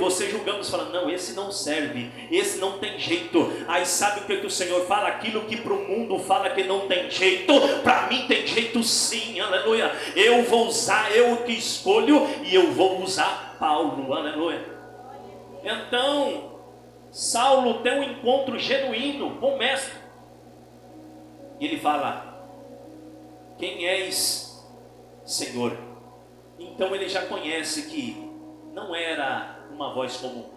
você julgamos, falando, não, esse não serve, esse não tem jeito. Aí sabe o que o Senhor fala? Aquilo que para o mundo fala que não tem jeito, para mim tem jeito sim, aleluia. Eu vou usar, eu que escolho, e eu vou usar Paulo, aleluia. Então, Saulo tem um encontro genuíno com o mestre. E ele fala, quem és, Senhor? Então ele já conhece que não era uma voz comum,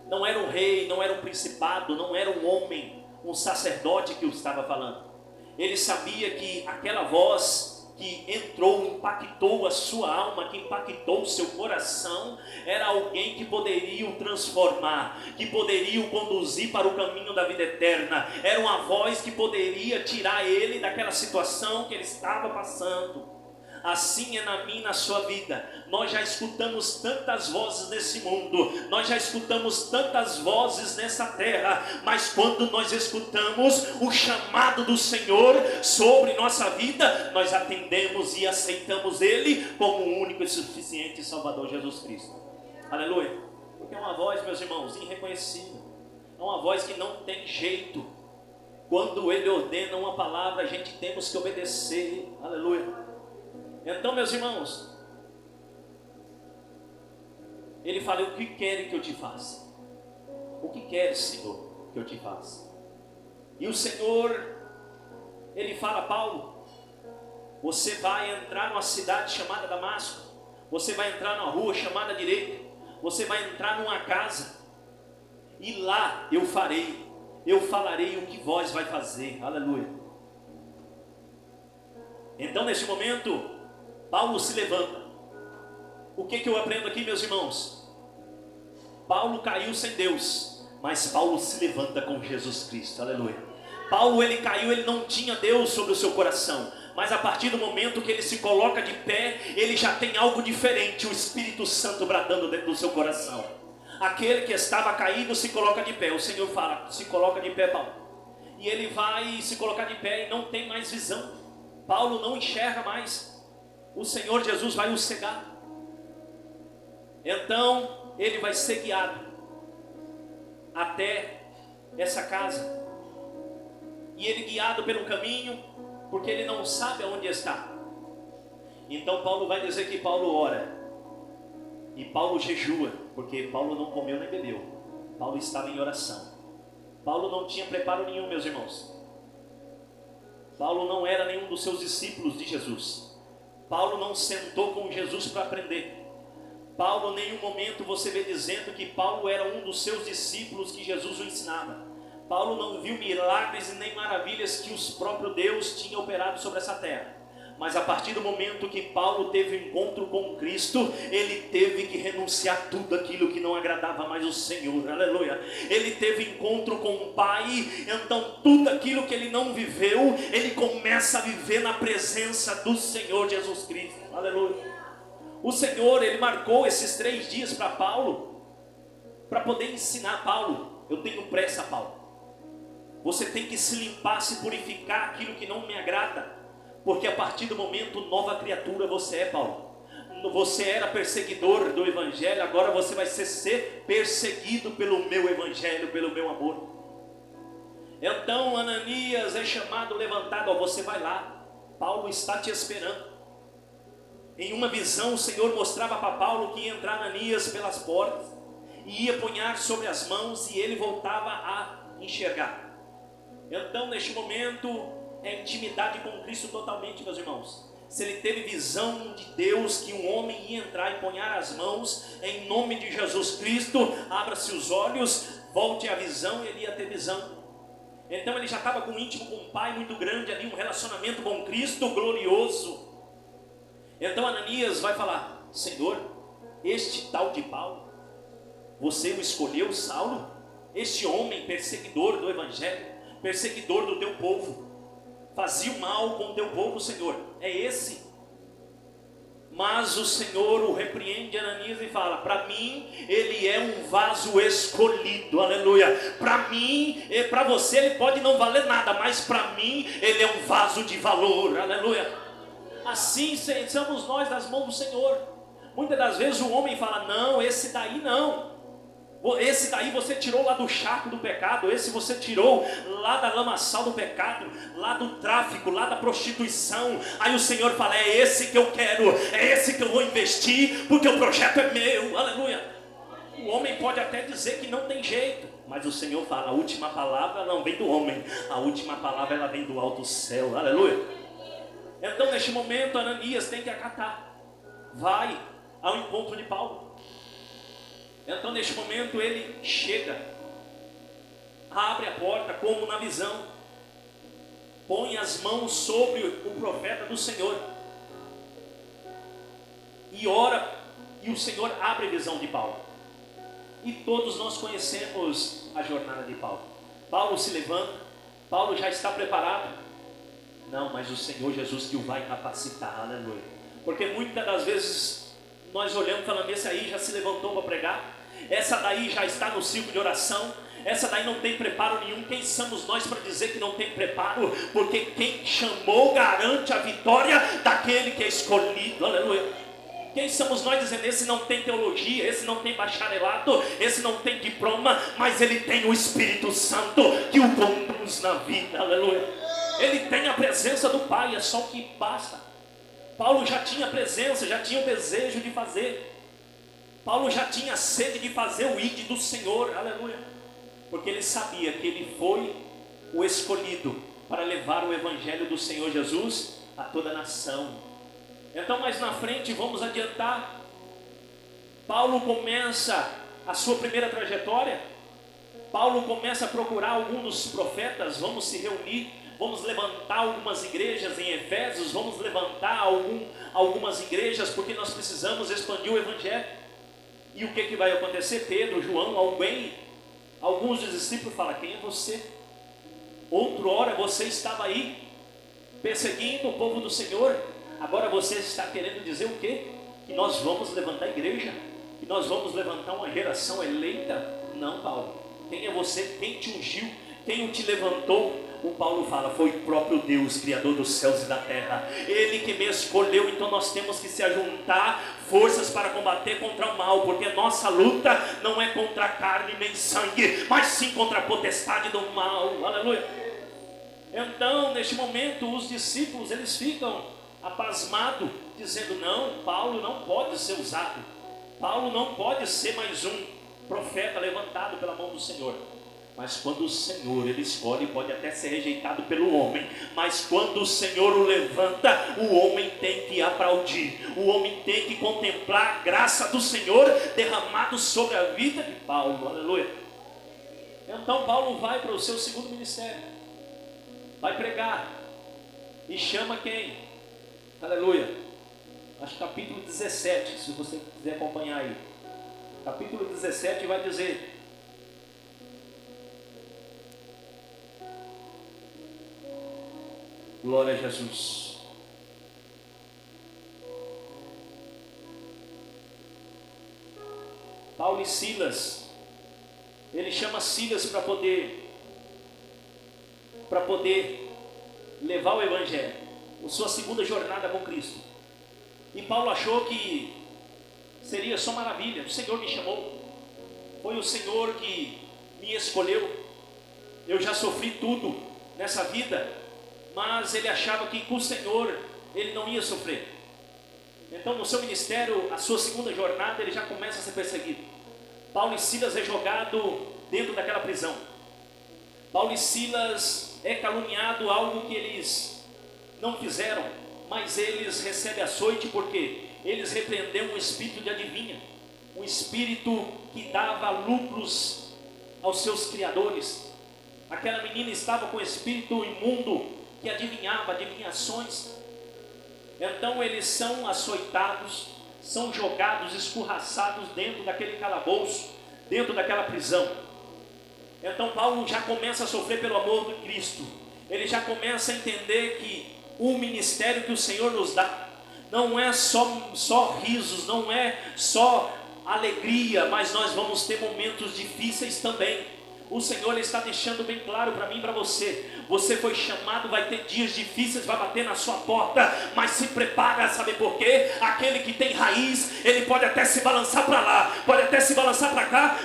não era um rei, não era um principado, não era um homem, um sacerdote que o estava falando. Ele sabia que aquela voz que entrou, impactou a sua alma, que impactou o seu coração, era alguém que poderia o transformar, que poderia o conduzir para o caminho da vida eterna. Era uma voz que poderia tirar ele daquela situação que ele estava passando. Assim é na minha e na sua vida. Nós já escutamos tantas vozes nesse mundo, nós já escutamos tantas vozes nessa terra, mas quando nós escutamos o chamado do Senhor sobre nossa vida, nós atendemos e aceitamos Ele como o único e suficiente Salvador, Jesus Cristo. Aleluia. Porque é uma voz, meus irmãos, irreconhecível, é uma voz que não tem jeito. Quando Ele ordena uma palavra, a gente temos que obedecer. Aleluia. Então, meus irmãos, ele fala, o que quer que eu te faça? O que quer, Senhor, que eu te faça? E o Senhor, ele fala, Paulo, você vai entrar numa cidade chamada Damasco, você vai entrar numa rua chamada direita, você vai entrar numa casa, e lá eu falarei o que vós vai fazer. Aleluia. Então, neste momento, Paulo se levanta. O que eu aprendo aqui, meus irmãos? Paulo caiu sem Deus, mas Paulo se levanta com Jesus Cristo, aleluia. Paulo, ele caiu, ele não tinha Deus sobre o seu coração, mas a partir do momento que ele se coloca de pé, ele já tem algo diferente, o Espírito Santo bradando dentro do seu coração. Aquele que estava caído se coloca de pé, o Senhor fala, se coloca de pé, Paulo. E ele vai se colocar de pé e não tem mais visão. Paulo não enxerga mais. O Senhor Jesus vai o cegar. Então ele vai ser guiado até essa casa. E ele guiado pelo caminho, porque ele não sabe aonde está. Então Paulo vai dizer que Paulo ora. E Paulo jejua, porque Paulo não comeu nem bebeu. Paulo estava em oração. Paulo não tinha preparo nenhum, meus irmãos. Paulo não era nenhum dos seus discípulos de Jesus. Paulo não sentou com Jesus para aprender. Paulo, em nenhum momento você vê dizendo que Paulo era um dos seus discípulos que Jesus o ensinava. Paulo não viu milagres e nem maravilhas que o próprio Deus tinha operado sobre essa terra. Mas a partir do momento que Paulo teve um encontro com Cristo, ele teve que renunciar tudo aquilo que não agradava mais o Senhor, aleluia. Ele teve encontro com o Pai, então tudo aquilo que ele não viveu, ele começa a viver na presença do Senhor Jesus Cristo, aleluia. O Senhor, ele marcou esses 3 dias para Paulo, para poder ensinar Paulo. Eu tenho pressa, Paulo. Você tem que se limpar, se purificar aquilo que não me agrada. Porque a partir do momento, nova criatura você é, Paulo. Você era perseguidor do Evangelho, agora você vai ser perseguido pelo meu Evangelho, pelo meu amor. Então Ananias é chamado, levantado, você vai lá, Paulo está te esperando. Em uma visão o Senhor mostrava para Paulo que ia entrar Ananias pelas portas, e ia punhar sobre as mãos, e ele voltava a enxergar. Então neste momento, é intimidade com Cristo totalmente, meus irmãos. Se ele teve visão de Deus, que um homem ia entrar e ponhar as mãos, em nome de Jesus Cristo, abra-se os olhos, volte a visão, e ele ia ter visão. Então ele já estava com um íntimo com o Pai muito grande ali, um relacionamento com Cristo glorioso. Então Ananias vai falar, Senhor, este tal de Paulo, você o escolheu, Saulo? Este homem perseguidor do Evangelho, perseguidor do teu povo, fazia o mal com o teu povo, Senhor, é esse. Mas o Senhor o repreende, Ananias, e fala, para mim ele é um vaso escolhido, aleluia. Para mim, para você ele pode não valer nada, mas para mim ele é um vaso de valor, aleluia. Assim somos nós nas mãos do Senhor. Muitas das vezes o homem fala, não, esse daí não. Esse daí você tirou lá do charco do pecado. Esse você tirou lá da lamaçal do pecado, lá do tráfico, lá da prostituição. Aí o Senhor fala: é esse que eu quero, é esse que eu vou investir, porque o projeto é meu. Aleluia. O homem pode até dizer que não tem jeito, mas o Senhor fala: a última palavra não vem do homem, a última palavra ela vem do alto céu. Aleluia. Então neste momento Ananias tem que acatar, vai ao encontro de Paulo. Então neste momento ele chega, abre a porta como na visão, põe as mãos sobre o profeta do Senhor e ora, e o Senhor abre a visão de Paulo. E todos nós conhecemos a jornada de Paulo. Paulo se levanta, Paulo já está preparado. Não, mas o Senhor Jesus que o vai capacitar, aleluia. Porque muitas das vezes nós olhamos e falamos: esse aí já se levantou para pregar, essa daí já está no ciclo de oração, essa daí não tem preparo nenhum. Quem somos nós para dizer que não tem preparo? Porque quem chamou garante a vitória daquele que é escolhido, aleluia. Quem somos nós dizendo: esse não tem teologia, esse não tem bacharelato, esse não tem diploma, mas ele tem o Espírito Santo que o conduz na vida, aleluia. Ele tem a presença do Pai, é só o que basta. Paulo já tinha presença, já tinha o desejo de fazer. Paulo já tinha sede de fazer o ID do Senhor, aleluia. Porque ele sabia que ele foi o escolhido para levar o Evangelho do Senhor Jesus a toda a nação. Então mais na frente, vamos adiantar, Paulo começa a sua primeira trajetória. Paulo começa a procurar alguns dos profetas, vamos se reunir, vamos levantar algumas igrejas em Efésios, vamos levantar algumas igrejas, porque nós precisamos expandir o Evangelho. E o que vai acontecer? Pedro, João, alguns dos discípulos falam: quem é você? Outrora você estava aí perseguindo o povo do Senhor, agora você está querendo dizer o quê? Que nós vamos levantar a igreja, que nós vamos levantar uma geração eleita? Não, Paulo. Quem é você? Quem te ungiu? Quem te levantou? O Paulo fala: foi o próprio Deus, Criador dos céus e da terra. Ele que me escolheu. Então nós temos que se ajuntar forças para combater contra o mal, porque nossa luta não é contra a carne nem sangue, mas sim contra a potestade do mal, aleluia. Então neste momento os discípulos eles ficam apasmados, dizendo: não, Paulo não pode ser usado, Paulo não pode ser mais um profeta levantado pela mão do Senhor. Mas quando o Senhor ele escolhe, pode até ser rejeitado pelo homem, mas quando o Senhor o levanta, o homem tem que aplaudir, o homem tem que contemplar a graça do Senhor derramado sobre a vida de Paulo, aleluia. Então Paulo vai para o seu segundo ministério, vai pregar, e chama quem? Aleluia. Acho que capítulo 17, se você quiser acompanhar aí, capítulo 17 vai dizer: glória a Jesus. Paulo e Silas, ele chama Silas para poder levar o Evangelho, a sua segunda jornada com Cristo. E Paulo achou que seria só maravilha: o Senhor me chamou, foi o Senhor que me escolheu, eu já sofri tudo nessa vida. Mas ele achava que com o Senhor ele não ia sofrer. Então no seu ministério, a sua segunda jornada, ele já começa a ser perseguido. Paulo e Silas é jogado dentro daquela prisão. Paulo e Silas é caluniado, algo que eles não fizeram, mas eles recebem açoite porque eles repreenderam um espírito de adivinha, um espírito que dava lucros aos seus criadores. Aquela menina estava com espírito imundo que adivinhava, adivinhações. Então eles são açoitados, são jogados, escorraçados dentro daquele calabouço, dentro daquela prisão. Então Paulo já começa a sofrer pelo amor de Cristo. Ele já começa a entender que o ministério que o Senhor nos dá não é só risos, não é só alegria, mas nós vamos ter momentos difíceis também. O Senhor está deixando bem claro para mim e para você. Você foi chamado, vai ter dias difíceis, vai bater na sua porta, mas se prepara, sabe por quê? Aquele que tem raiz, ele pode até se balançar para lá, pode até se balançar para cá,